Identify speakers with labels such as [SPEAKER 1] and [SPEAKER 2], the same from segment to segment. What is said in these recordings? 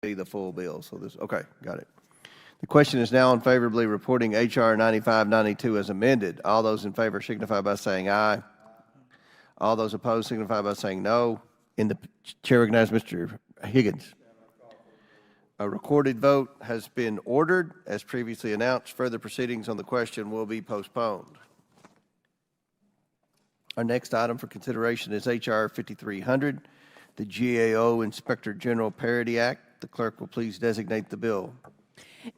[SPEAKER 1] be the full bill. So this, okay, got it. The question is now unfavorably reporting H.R. 9592 as amended. All those in favor signify by saying aye. All those opposed signify by saying no. Chair recognizes Mr. Higgins. A recorded vote has been ordered. As previously announced, further proceedings on the question will be postponed. Our next item for consideration is H.R. 5300, the GAO Inspector General Parity Act. The clerk will please designate the bill.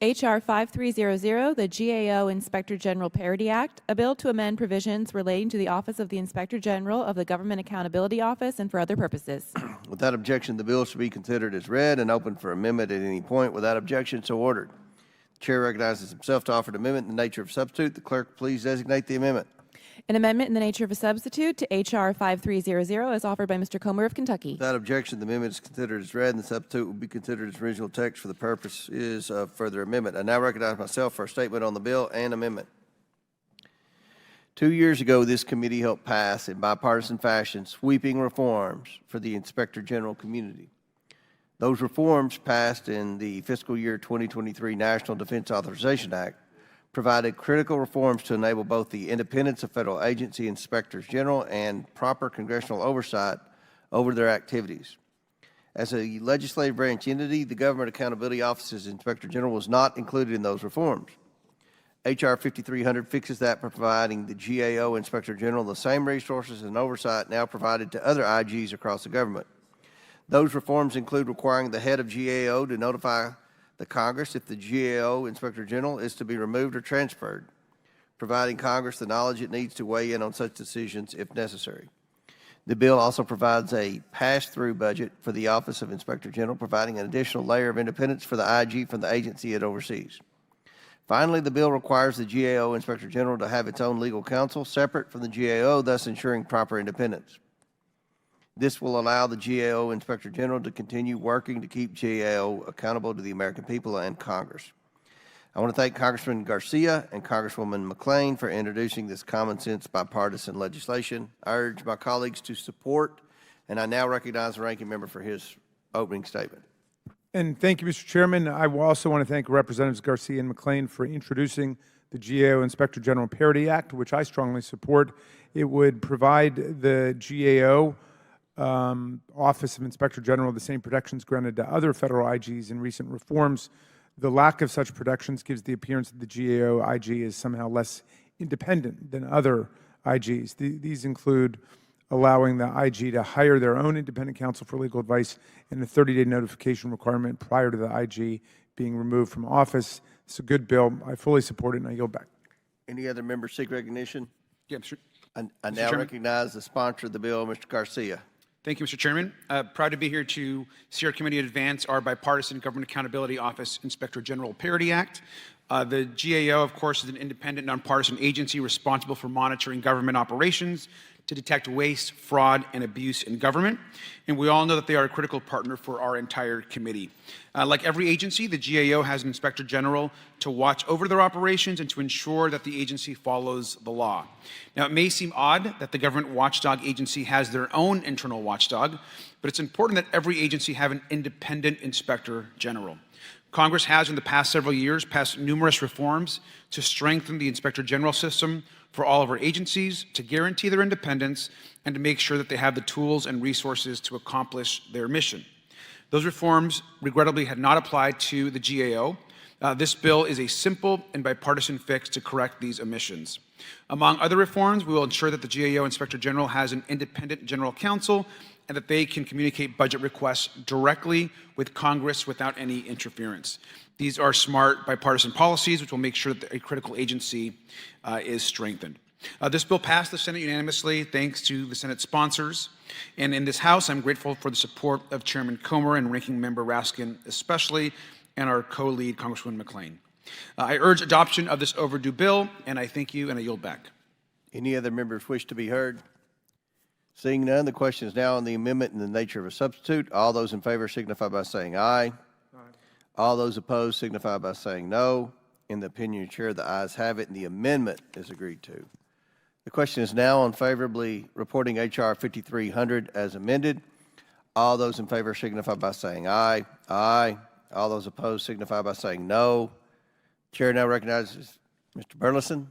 [SPEAKER 2] H.R. 5300, the GAO Inspector General Parity Act, a bill to amend provisions relating to the Office of the Inspector General of the Government Accountability Office and for other purposes.
[SPEAKER 1] Without objection, the bill should be considered as read and open for amendment at any point. Without objection, so ordered. The chair recognizes himself to offer an amendment in the nature of substitute. The clerk please designate the amendment.
[SPEAKER 2] An amendment in the nature of a substitute to H.R. 5300 is offered by Mr. Comer of Kentucky.
[SPEAKER 1] Without objection, the amendment is considered as read and the substitute will be considered as original text for the purposes of further amendment. I now recognize myself for a statement on the bill and amendment. 2 years ago, this committee helped pass in bipartisan fashion sweeping reforms for the Inspector General community. Those reforms passed in the fiscal year 2023 National Defense Authorization Act provided critical reforms to enable both the independence of federal agency inspectors general and proper congressional oversight over their activities. As a legislative branch entity, the Government Accountability Office's Inspector General was not included in those reforms. H.R. 5300 fixes that by providing the GAO Inspector General the same resources and oversight now provided to other IGs across the government. Those reforms include requiring the head of GAO to notify the Congress if the GAO Inspector General is to be removed or transferred, providing Congress the knowledge it needs to weigh in on such decisions if necessary. The bill also provides a pass-through budget for the Office of Inspector General, providing an additional layer of independence for the IG from the agency it oversees. Finally, the bill requires the GAO Inspector General to have its own legal counsel separate from the GAO, thus ensuring proper independence. This will allow the GAO Inspector General to continue working to keep GAO accountable to the American people and Congress. I want to thank Congressman Garcia and Congresswoman McClain for introducing this common sense bipartisan legislation. I urge my colleagues to support, and I now recognize the ranking member for his opening statement.
[SPEAKER 3] And thank you, Mr. Chairman. I also want to thank Representatives Garcia and McClain for introducing the GAO Inspector General Parity Act, which I strongly support. It would provide the GAO Office of Inspector General the same protections granted to other federal IGs in recent reforms. The lack of such protections gives the appearance that the GAO IG is somehow less independent than other IGs. These include allowing the IG to hire their own independent counsel for legal advice and a 30-day notification requirement prior to the IG being removed from office. It's a good bill. I fully support it, and I yield back.
[SPEAKER 1] Any other members seek recognition?
[SPEAKER 4] Yeah, Mr.
[SPEAKER 1] I now recognize the sponsor of the bill, Mr. Garcia.
[SPEAKER 4] Thank you, Mr. Chairman. Proud to be here to see our committee advance our bipartisan Government Accountability Office Inspector General Parity Act. The GAO, of course, is an independent, nonpartisan agency responsible for monitoring government operations to detect waste, fraud, and abuse in government. And we all know that they are a critical partner for our entire committee. Like every agency, the GAO has an Inspector General to watch over their operations and to ensure that the agency follows the law. Now, it may seem odd that the government watchdog agency has their own internal watchdog, but it's important that every agency have an independent Inspector General. Congress has, in the past several years, passed numerous reforms to strengthen the Inspector General system for all of our agencies, to guarantee their independence, and to make sure that they have the tools and resources to accomplish their mission. Those reforms, regrettably, had not applied to the GAO. This bill is a simple and bipartisan fix to correct these omissions. Among other reforms, we will ensure that the GAO Inspector General has an independent general counsel and that they can communicate budget requests directly with Congress without any interference. These are smart bipartisan policies which will make sure that a critical agency is strengthened. This bill passed the Senate unanimously thanks to the Senate sponsors. And in this House, I'm grateful for the support of Chairman Comer and Ranking Member Raskin especially, and our co-lead Congresswoman McClain. I urge adoption of this overdue bill, and I thank you, and I yield back.
[SPEAKER 1] Any other members wish to be heard? Seeing none, the question is now on the amendment in the nature of a substitute. All those in favor signify by saying aye. All those opposed signify by saying no. In the opinion of the chair, the ayes have it, and the amendment is agreed to. The question is now on favorably reporting H.R. 5300 as amended. All those in favor signify by saying aye. Aye. All those opposed signify by saying no. Chair now recognizes Mr. Burleson.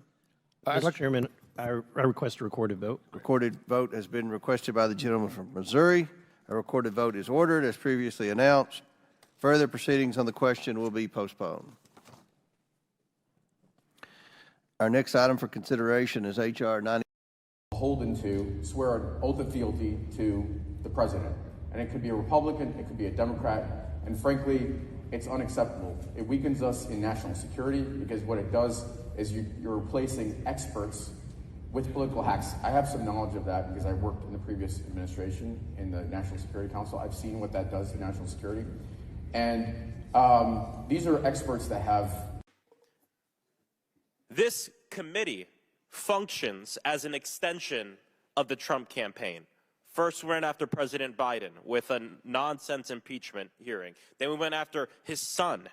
[SPEAKER 5] Mr. Chairman, I request a recorded vote.
[SPEAKER 1] Recorded vote has been requested by the gentleman from Missouri. A recorded vote is ordered as previously announced. Further proceedings on the question will be postponed. Our next item for consideration is H.R. 90.
[SPEAKER 6] Beholden to swear an oath of fealty to the president. And it could be a Republican, it could be a Democrat, and frankly, it's unacceptable. It weakens us in national security because what it does is you're replacing experts with political hacks. I have some knowledge of that because I worked in the previous administration in the National Security Council. I've seen what that does to national security. And these are experts that have...
[SPEAKER 7] This committee functions as an extension of the Trump campaign. First, we went after President Biden with a nonsense impeachment hearing. Then we went after his son.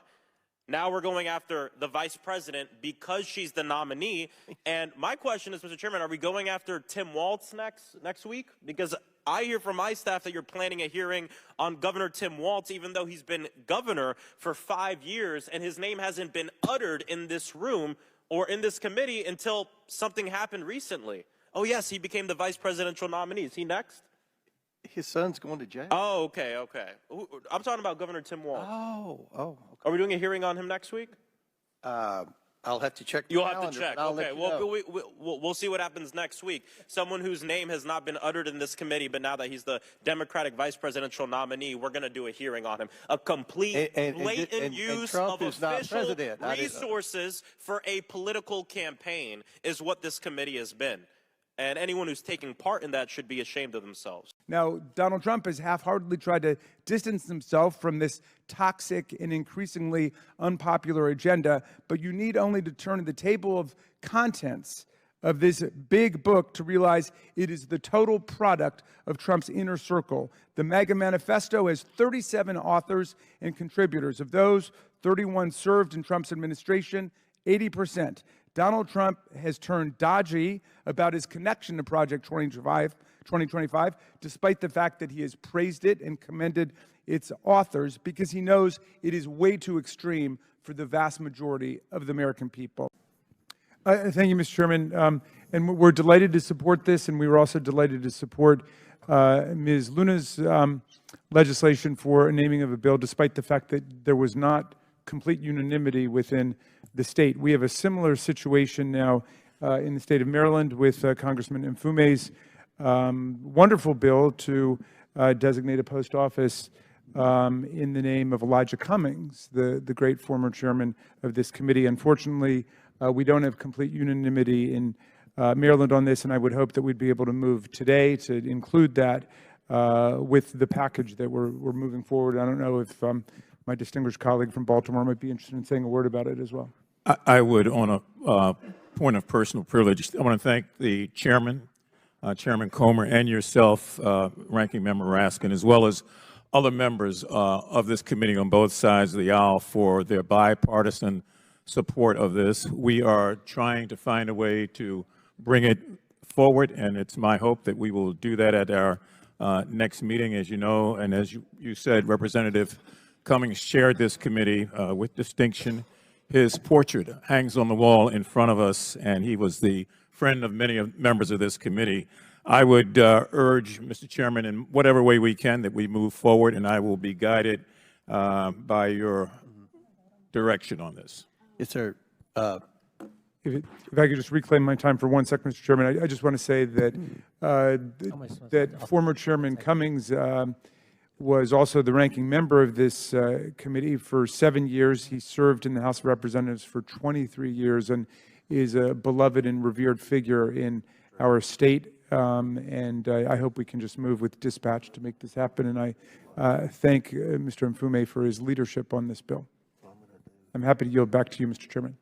[SPEAKER 7] Now we're going after the vice president because she's the nominee. And my question is, Mr. Chairman, are we going after Tim Walz next week? Because I hear from my staff that you're planning a hearing on Governor Tim Walz, even though he's been governor for 5 years and his name hasn't been uttered in this room or in this committee until something happened recently. Oh, yes, he became the vice presidential nominee. Is he next?
[SPEAKER 1] His son's going to jail.
[SPEAKER 7] Oh, okay. I'm talking about Governor Tim Walz.
[SPEAKER 1] Okay.
[SPEAKER 7] Are we doing a hearing on him next week?
[SPEAKER 1] I'll have to check the
[SPEAKER 7] You'll
[SPEAKER 1] calendar,
[SPEAKER 7] have to check.
[SPEAKER 1] but I'll let
[SPEAKER 7] Okay.
[SPEAKER 1] you know.
[SPEAKER 7] Well, we'll see what happens next week. Someone whose name has not been uttered in this committee, but now that he's the Democratic vice presidential nominee, we're going to do a hearing on him. A complete, blatant use
[SPEAKER 1] Trump
[SPEAKER 7] of
[SPEAKER 1] is not
[SPEAKER 7] official
[SPEAKER 1] president.
[SPEAKER 7] resources for a political campaign is what this committee has been. And anyone who's taking part in that should be ashamed of themselves.
[SPEAKER 3] Now, Donald Trump has half-heartedly tried to distance himself from this toxic and increasingly unpopular agenda, but you need only to turn to the table of contents of this big book to realize it is the total product of Trump's inner circle. The MAGA Manifesto has 37 authors and contributors. Of those, 31 served in Trump's administration, 80%. Donald Trump has turned dodgy about his connection to Project 2025, despite the fact that he has praised it and commended its authors, because he knows it is way too extreme for the vast majority of the American people. Thank you, Mr. Chairman. And we're delighted to support this, and we were also delighted to support Ms. Luna's legislation for a naming of a bill, despite the fact that there was not complete unanimity within the state. We have a similar situation now in the state of Maryland with Congressman Mfume's wonderful bill to designate a post office in the name of Elijah Cummings, the great former chairman of this committee. Unfortunately, we don't have complete unanimity in Maryland on this, and I would hope that we'd be able to move today to include that with the package that we're moving forward. I don't know if my distinguished colleague from Baltimore might be interested in saying a word about it as well.
[SPEAKER 8] I would, on a point of personal privilege, I want to thank the chairman, Chairman Comer, and yourself, Ranking Member Raskin, as well as other members of this committee on both sides of the aisle for their bipartisan support of this. We are trying to find a way to bring it forward, and it's my hope that we will do that at our next meeting. As you know, and as you said, Representative Cummings chaired this committee with distinction. His portrait hangs on the wall in front of us, and he was the friend of many members of this committee. I would urge, Mr. Chairman, in whatever way we can, that we move forward, and I will be guided by your direction on this.
[SPEAKER 1] Yes, sir.
[SPEAKER 3] If I could just reclaim my time for 1 second, Mr. Chairman, I just want to say that that former Chairman Cummings was also the ranking member of this committee for 7 years. He served in the House of Representatives for 23 years and is a beloved and revered figure in our state. And I hope we can just move with dispatch to make this happen. And I thank Mr. Mfume for his leadership on this bill. I'm happy to yield back to you, Mr. Chairman.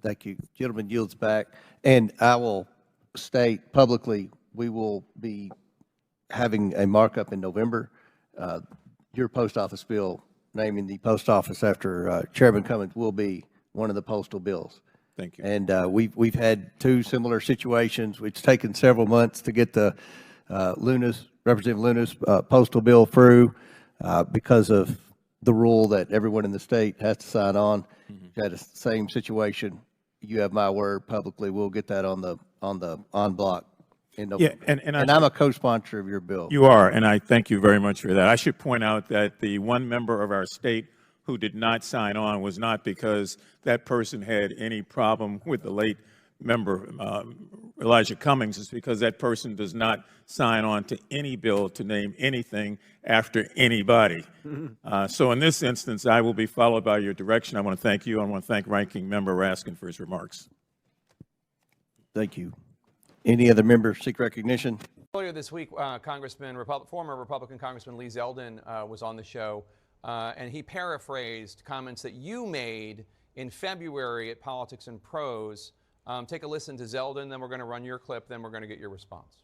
[SPEAKER 1] Thank you. Gentleman yields back. And I will state publicly, we will be having a markup in November. Your post office bill, naming the post office after Chairman Cummings, will be one of the postal bills.
[SPEAKER 8] Thank you.
[SPEAKER 1] And we've had two similar situations. It's taken several months to get the Representative Luna's postal bill through. because of the rule that everyone in the state has to sign on. Had the same situation. You have my word publicly. We'll get that on the en bloc in November.
[SPEAKER 8] Yeah, and
[SPEAKER 1] I'm a co-sponsor of your bill.
[SPEAKER 8] You are, and I thank you very much for that. I should point out that the one member of our state who did not sign on was not because that person had any problem with the late member, Elijah Cummings. It's because that person does not sign on to any bill to name anything after anybody. So in this instance, I will be followed by your direction. I want to thank you. I want to thank Ranking Member Raskin for his remarks.
[SPEAKER 1] Thank you. Any other members seek recognition?
[SPEAKER 9] Earlier this week, former Republican Congressman Lee Zeldin was on the show, and he paraphrased comments that you made in February at Politics and Prose. Take a listen to Zeldin, then we're going to run your clip, then we're going to get your response.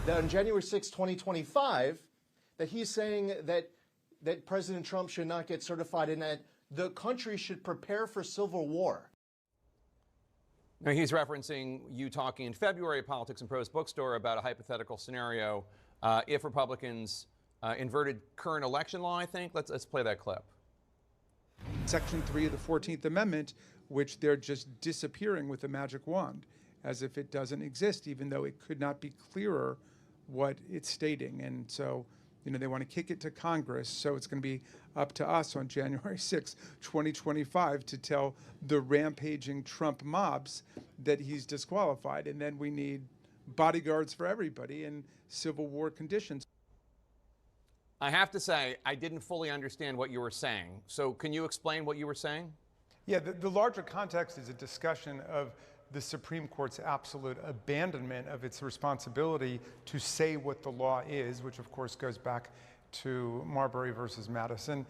[SPEAKER 10] That on January 6, 2025, that he's saying that President Trump should not get certified and that the country should prepare for civil war.
[SPEAKER 9] Now, he's referencing you talking in February at Politics and Prose bookstore about a hypothetical scenario if Republicans inverted current election law, I think. Let's play that clip.
[SPEAKER 3] Section 3 of the 14th Amendment, which they're just disappearing with a magic wand, as if it doesn't exist, even though it could not be clearer what it's stating. And so, they want to kick it to Congress, so it's going to be up to us on January 6, 2025 to tell the rampaging Trump mobs that he's disqualified. And then we need bodyguards for everybody in civil war conditions.
[SPEAKER 9] I have to say, I didn't fully understand what you were saying. So can you explain what you were saying?
[SPEAKER 3] Yeah, the larger context is a discussion of the Supreme Court's absolute abandonment of its responsibility to say what the law is, which of course goes back to Marbury versus Madison.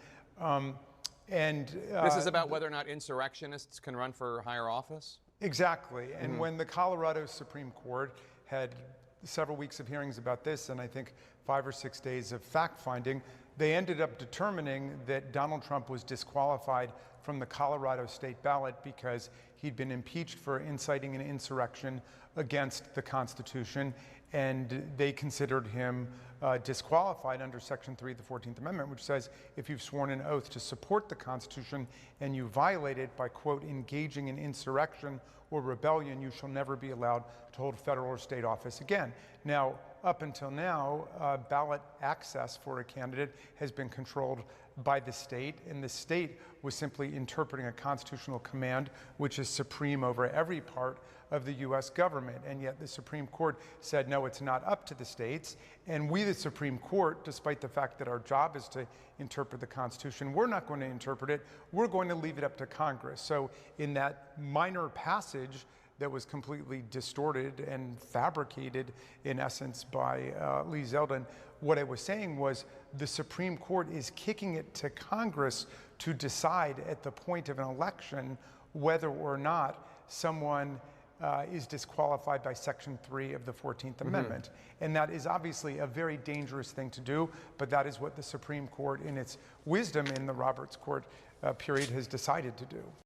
[SPEAKER 9] This is about whether or not insurrectionists can run for higher office?
[SPEAKER 3] Exactly. And when the Colorado Supreme Court had several weeks of hearings about this, and I think 5 or 6 days of fact-finding, they ended up determining that Donald Trump was disqualified from the Colorado state ballot because he'd been impeached for inciting an insurrection against the Constitution, and they considered him disqualified under Section 3 of the 14th Amendment, which says if you've sworn an oath to support the Constitution and you violate it by, quote, engaging in insurrection or rebellion, you shall never be allowed to hold federal or state office again. Now, up until now, ballot access for a candidate has been controlled by the state, and the state was simply interpreting a constitutional command which is supreme over every part of the U.S. government. And yet the Supreme Court said, no, it's not up to the states. And we, the Supreme Court, despite the fact that our job is to interpret the Constitution, we're not going to interpret it. We're going to leave it up to Congress. So in that minor passage that was completely distorted and fabricated, in essence, by Lee Zeldin, what I was saying was the Supreme Court is kicking it to Congress to decide at the point of an election whether or not someone is disqualified by Section 3 of the 14th Amendment. And that is obviously a very dangerous thing to do, but that is what the Supreme Court, in its wisdom in the Roberts Court period, has decided to do.